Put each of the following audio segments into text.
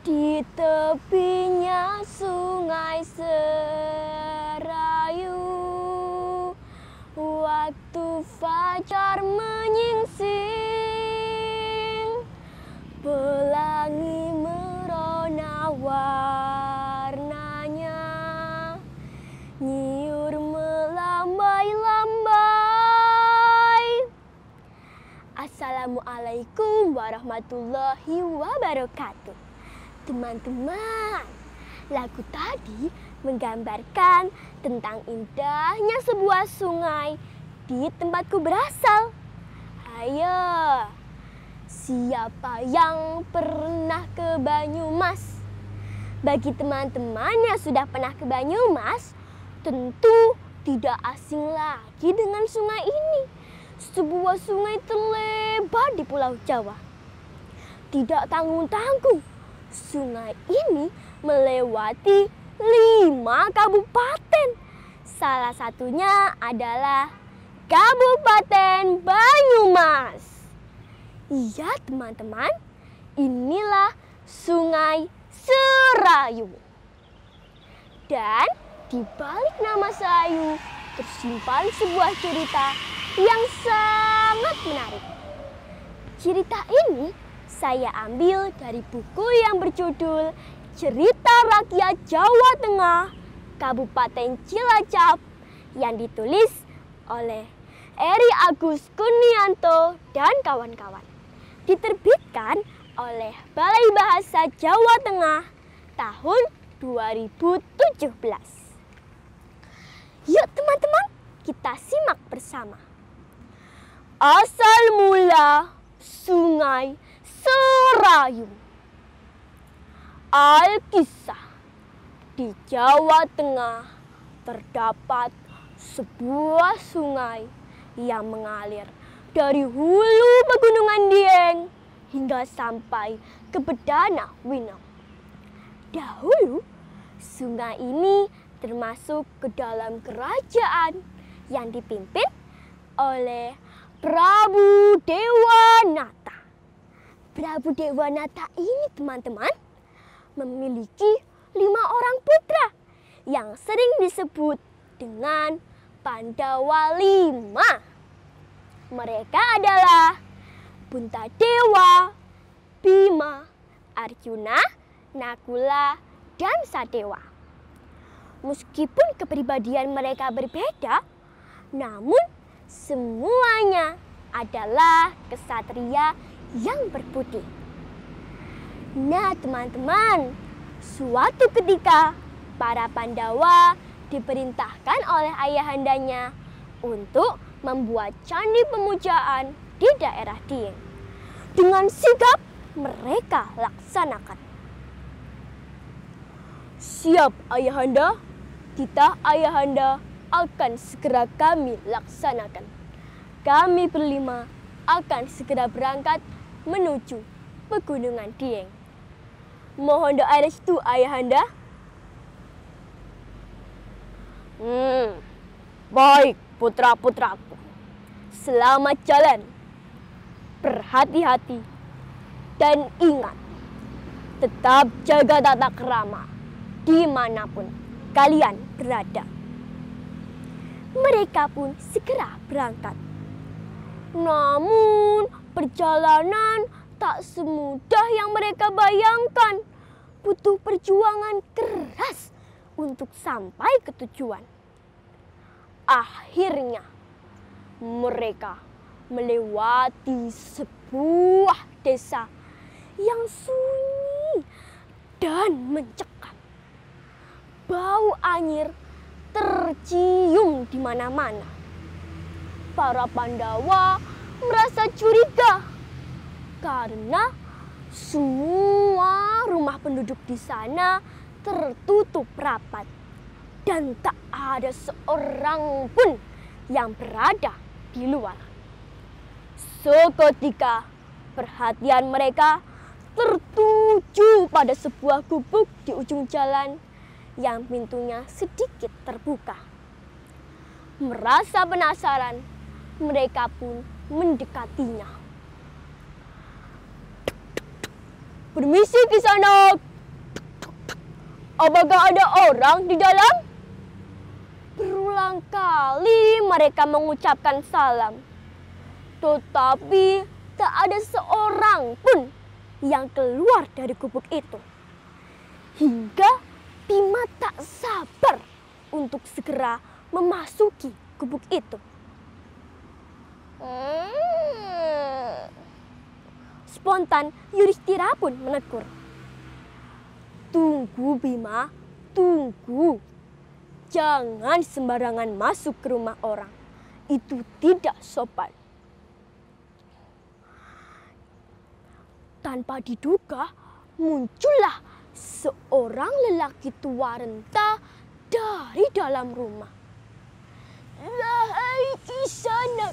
Di tepinya sungai Serayu, waktu fajar menyingsing, pelangi merona warnanya, nyiur melambai-lambai. Assalamualaikum warahmatullahi wabarakatuh. Teman-teman, lagu tadi menggambarkan tentang indahnya sebuah sungai di tempatku berasal. Ayo, siapa yang pernah ke Banyumas? Bagi teman-teman yang sudah pernah ke Banyumas, tentu tidak asing lagi dengan sungai ini. Sebuah sungai terlebar di Pulau Jawa. Tidak tanggung-tanggung, sungai ini melewati 5 kabupaten. Salah satunya adalah Kabupaten Banyumas. Iya teman-teman, inilah Sungai Serayu. Dan di balik nama Serayu tersimpan sebuah cerita yang sangat menarik. Cerita ini saya ambil dari buku yang berjudul Cerita Rakyat Jawa Tengah, Kabupaten Cilacap, yang ditulis oleh Eri Agus Kurnianto dan kawan-kawan. Diterbitkan oleh Balai Bahasa Jawa Tengah tahun 2017. Yuk teman-teman, kita simak bersama. Asal mula Sungai Serayu. Alkisah. Di Jawa Tengah terdapat sebuah sungai yang mengalir dari hulu Pegunungan Dieng hingga sampai ke Bedana Winong. Dahulu, sungai ini termasuk ke dalam kerajaan yang dipimpin oleh Prabu Dewanata. Prabu Dewanata ini teman-teman memiliki 5 orang putra yang sering disebut dengan Pandawa 5. Mereka adalah Puntadewa, Bima, Arjuna, Nakula, dan Sadewa. Meskipun kepribadian mereka berbeda, namun semuanya adalah kesatria yang berbudi. Nah teman-teman, suatu ketika para Pandawa diperintahkan oleh ayahandanya untuk membuat candi pemujaan di daerah Dieng. Dengan sigap mereka laksanakan. Siap ayahanda, titah ayahanda akan segera kami laksanakan. Kami berlima akan segera berangkat menuju Pegunungan Dieng. Mohon doa restu ayahanda. Baik putra-putraku. Selamat jalan. Berhati-hati. Dan ingat, tetap jaga tata krama dimanapun kalian berada. Mereka pun segera berangkat. Namun perjalanan tak semudah yang mereka bayangkan. Butuh perjuangan keras untuk sampai ke tujuan. Akhirnya mereka melewati sebuah desa yang sunyi dan mencekam. Bau anyir tercium di mana-mana. Para Pandawa merasa curiga karena semua rumah penduduk di sana tertutup rapat dan tak ada seorang pun yang berada di luar. Seketika perhatian mereka tertuju pada sebuah gubuk di ujung jalan yang pintunya sedikit terbuka. Merasa penasaran, mereka pun mendekatinya. Permisi Kisanak, Apakah ada orang di dalam? Berulang kali mereka mengucapkan salam. Tetapi tak ada seorang pun yang keluar dari gubuk itu. Hingga Bima tak sabar untuk segera memasuki gubuk itu. Spontan Yudhistira pun menegur. Tunggu Bima, tunggu. Jangan sembarangan masuk ke rumah orang. Itu tidak sopan. Tanpa diduga, muncullah seorang lelaki tua renta dari dalam rumah. Wahai Kisana,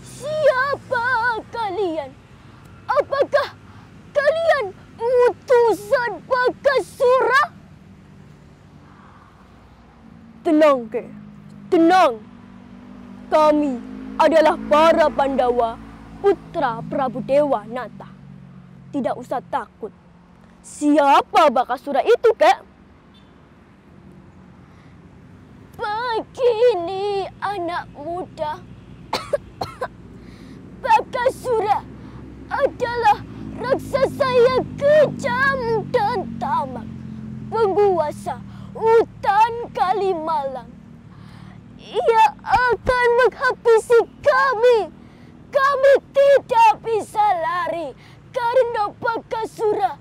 siapa kalian? Apakah kalian utusan Bakasura? Tenang, Kek. Tenang. Kami adalah para Pandawa, putra Prabu Dewa Nata. Tidak usah takut. Siapa Bakasura itu, Kek? Begini, anak muda. Bakasura adalah raksasa yang kejam dan tamak, penguasa hutan Kalimalang. Ia akan menghabisi kami. Kami tidak bisa lari karena Bakasura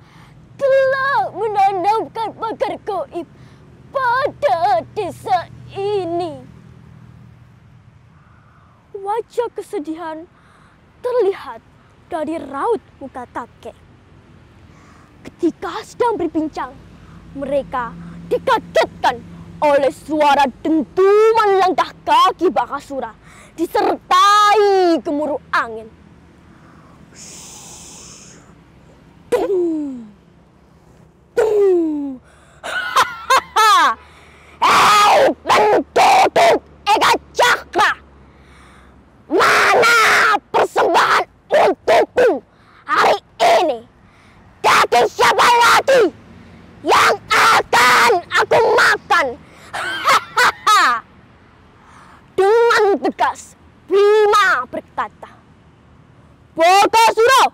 telah menanamkan pagar gaib pada desa ini. Wajah kesedihan terlihat dari raut muka kakek. Ketika sedang berbincang, mereka dikagetkan oleh suara dentuman langkah kaki Bakasura disertai gemuruh angin. Dung, dung. Hei penduduk Ega Cakra, mana persembahan untukku hari ini? Daging siapa lagi yang akan aku makan? Dengan tegas Bima berkata, Bakasura,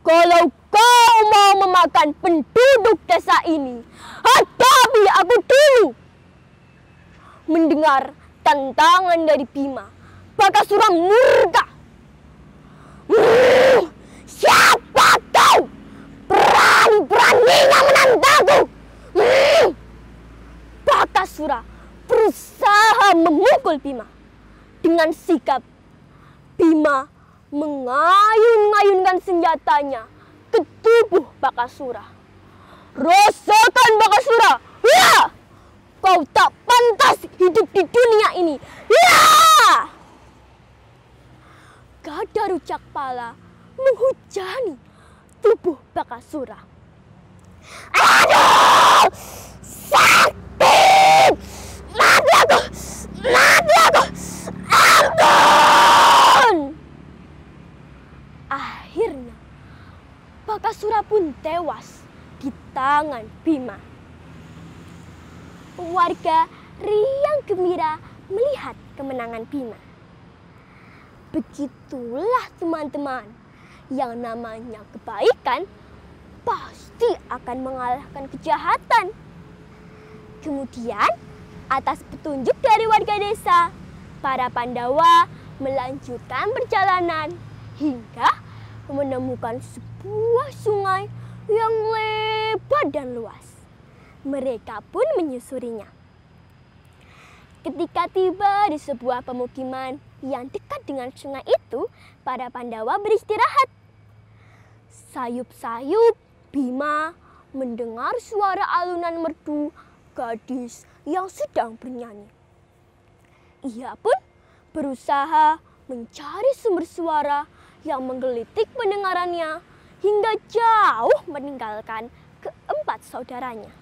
kalau kau mau memakan penduduk desa ini, hadapi aku dulu. Mendengar tantangan dari Bima, Bakasura murka. Siapa kau? Berani-beraninya menantangku. Bakasura berusaha memukul Bima. Dengan sikap, Bima mengayun-ngayunkan senjatanya ke tubuh Bakasura. Rasakan Bakasura! Ya! Kau tak pantas hidup di dunia ini. Ya! Gada Rucak Pala menghujani tubuh Bakasura. Aduh! Sakit! Mati aku! Mati aku! Ampun! Akhirnya, Bakasura pun tewas di tangan Bima. Warga riang gembira melihat kemenangan Bima. Begitulah teman-teman, yang namanya kebaikan pasti akan mengalahkan kejahatan. Kemudian, atas petunjuk dari warga desa, para Pandawa melanjutkan perjalanan hingga menemukan sebuah sungai yang lebar dan luas. Mereka pun menyusurinya. Ketika tiba di sebuah pemukiman yang dekat dengan sungai itu, para Pandawa beristirahat. Sayup-sayup Bima mendengar suara alunan merdu gadis yang sedang bernyanyi. Ia pun berusaha mencari sumber suara yang menggelitik pendengarannya hingga jauh meninggalkan keempat saudaranya.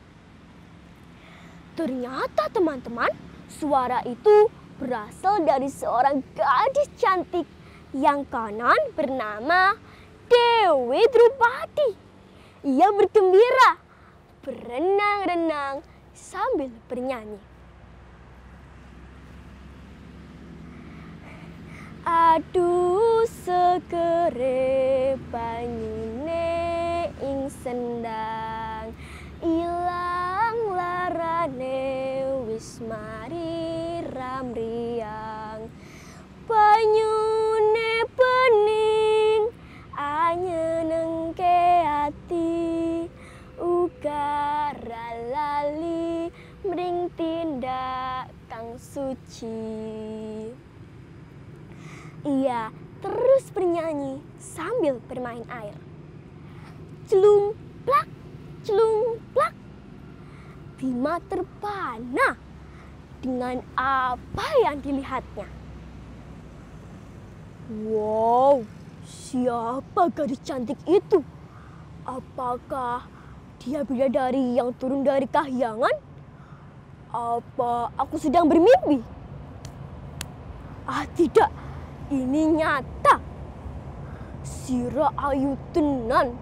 Ternyata teman-teman, suara itu berasal dari seorang gadis cantik yang konon bernama Dewi Drupadi. Ia bergembira berenang-renang sambil bernyanyi. Aduh segere banyune ing sendang, ilang larane wis mari ramriang. Banyune bening anyenengke ati, uga ra lali mring tindak kang suci. Ia terus bernyanyi sambil bermain air. Celung plak, celung plak. Bima terpana dengan apa yang dilihatnya. Wow, siapa gadis cantik itu? Apakah dia bidadari yang turun dari kahyangan? Apa aku sedang bermimpi? Ah, tidak. Ini nyata. Sira ayu tenan.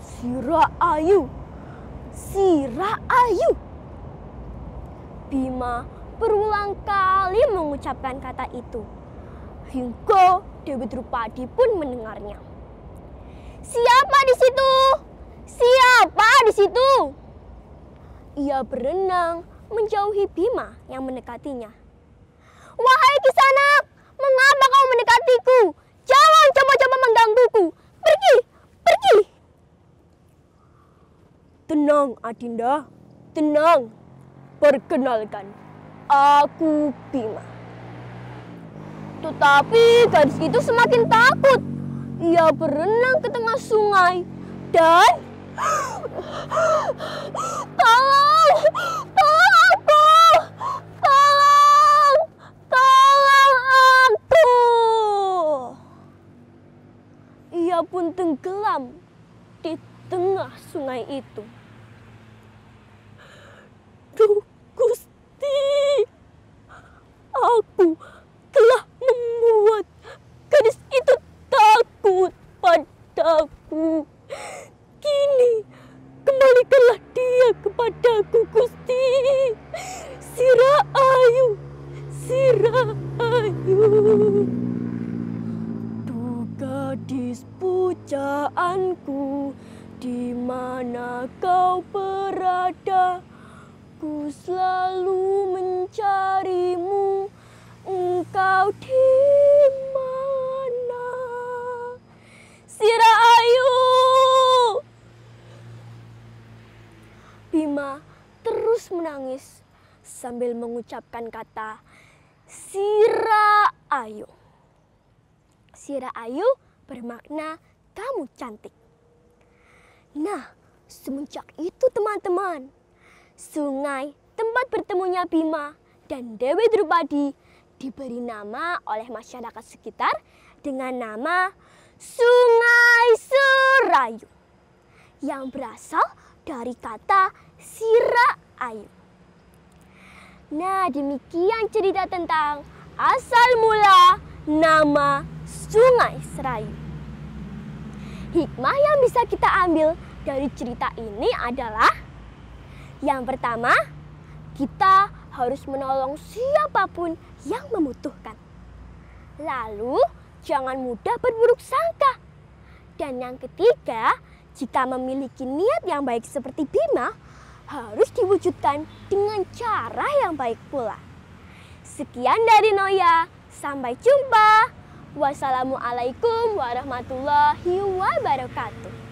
Sira ayu. Sira ayu. Bima berulang kali mengucapkan kata itu, hingga Dewi Drupadi pun mendengarnya. Siapa di situ? Siapa di situ? Ia berenang menjauhi Bima yang mendekatinya. Wahai Kisanak, mengapa kau mendekatiku? Jangan coba-coba menggangguku. Pergi, pergi. Tenang, Adinda. Tenang. Perkenalkan, aku Bima. Tetapi gadis itu semakin takut. Ia berenang ke tengah sungai dan tolong, tolong aku, tolong, tolong aku. Ia pun tenggelam di tengah sungai itu. Duh, Gusti, aku telah membuat gadis itu takut padaku. Kini kembalikanlah dia kepadaku, Gusti. Sira ayu, sira ayu. Duh, gadis pujaanku, di mana kau berada? Ku selalu mencarimu, engkau di mana? Sira ayu. Bima terus menangis sambil mengucapkan kata Sira ayu. Sira ayu bermakna kamu cantik. Nah, semenjak itu teman-teman, sungai tempat bertemunya Bima dan Dewi Drupadi diberi nama oleh masyarakat sekitar dengan nama Sungai Serayu yang berasal dari kata sira ayu. Nah, demikian cerita tentang asal mula nama Sungai Serayu. Hikmah yang bisa kita ambil dari cerita ini adalah yang pertama, kita harus menolong siapapun yang membutuhkan. Lalu, jangan mudah berburuk sangka. Dan yang ketiga, jika memiliki niat yang baik seperti Bima, harus diwujudkan dengan cara yang baik pula. Sekian dari Noya, sampai jumpa. Wassalamualaikum warahmatullahi wabarakatuh.